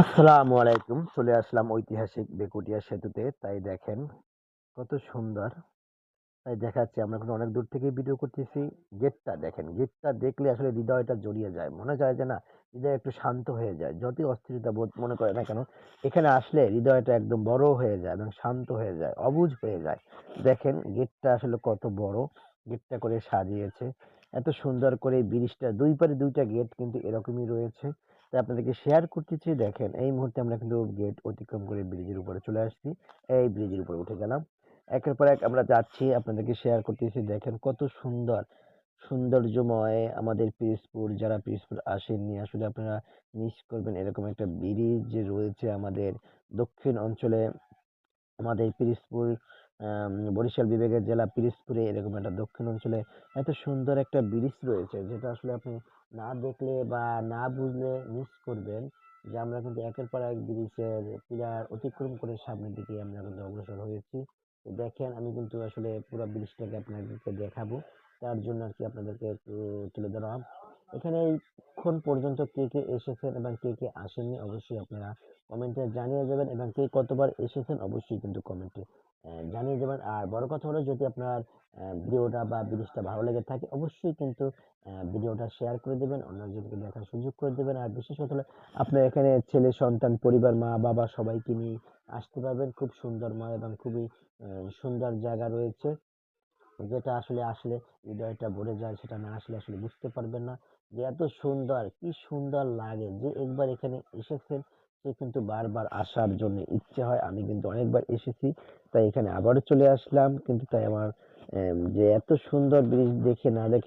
আসসালামু আলাইকুম। চলে আসলাম ঐতিহাসিক বেকুটিয়া সেতুতে। তাই দেখেন কত সুন্দর। তাই দেখাচ্ছি আমরা কিন্তু অনেক দূর থেকেই ভিডিও করতেছি। গেটটা দেখেন। গেটটা দেখলে আসলে হৃদয়টা জড়িয়ে যায়। মনে হয় যে না হৃদয় একটু শান্ত হয়ে যায়। যতই অস্থিরতা বোধ মনে করে না কেন, এখানে আসলে হৃদয়টা একদম বড় হয়ে যায় এবং শান্ত হয়ে যায়, অবুঝ হয়ে যায়। দেখেন গেটটা আসলে কত বড়। গেটটা করে সাজিয়েছে। এত সুন্দর করে এই ব্রিজটা ২ পারে ২ টা গেট কিন্তু এরকমই রয়েছে। তাই আপনাদেরকে শেয়ার করতেছি। দেখেন এই মুহূর্তে আমরা কিন্তু গেট অতিক্রম করে ব্রিজের উপরে চলে আসছি। এই ব্রিজের উপরে উঠে গেলাম। একের পর এক আমরা যাচ্ছি, আপনাদেরকে শেয়ার করতেছি। দেখেন কত সুন্দর, সৌন্দর্যময় আমাদের পিরোজপুর। যারা পিরোজপুর আসেননি আসলে আপনারা মিস করবেন। এরকম একটা ব্রিজ রয়েছে আমাদের দক্ষিণ অঞ্চলে, আমাদের পিরোজপুর বরিশাল বিভাগের জেলা পিরোজপুরে এরকম একটা দক্ষিণ অঞ্চলে এত সুন্দর একটা ব্রিজ রয়েছে, যেটা আসলে আপনি না দেখলে বা না বুঝলে মিস করবেন। যে আমরা কিন্তু একের পর এক ব্রিজের পিলার অতিক্রম করে সামনের দিকে আমরা কিন্তু অগ্রসর হয়েছি। তো দেখেন আমি কিন্তু আসলে পুরো ব্রিজটাকে আপনাদেরকে দেখাবো। তার জন্য আরকি আপনাদেরকে একটু তুলে ধরলাম। এখানে এইক্ষণ পর্যন্ত কে, কে এসেছেন এবং কে, কে আসেননি অবশ্যই আপনারা কমেন্টে জানিয়ে যাবেন, এবং কে কতবার এসেছেন অবশ্যই কিন্তু কমেন্টে জানিয়ে যাবেন। আর বড় কথা হলো, যদি আপনার ভিডিওটা বা ব্রিজটা ভালো লেগে থাকে অবশ্যই কিন্তু ভিডিওটা শেয়ার করে দেবেন, অন্যজনকে দেখার সুযোগ করে দেবেন। আর বিশেষ কথা হলো আপনার এখানে ছেলে সন্তান পরিবার মা বাবা সবাইকে নিয়ে আসতে পারবেন। খুব সুন্দরময় এবং খুবই সুন্দর জায়গা রয়েছে, যেটা আসলে আসলে হৃদয়টা ভরে যায়। সেটা না আসলে আসলে বুঝতে পারবেন না যে এত সুন্দর, কি সুন্দর লাগে। যে একবার এখানে এসেছেন সে কিন্তু বারবার আসার জন্য ইচ্ছে হয়। আমি কিন্তু অনেকবার এসেছি, তাই এখানে আবারও চলে আসলাম। কিন্তু তাই আমার যে এত সুন্দর ব্রিজ দেখে না দেখে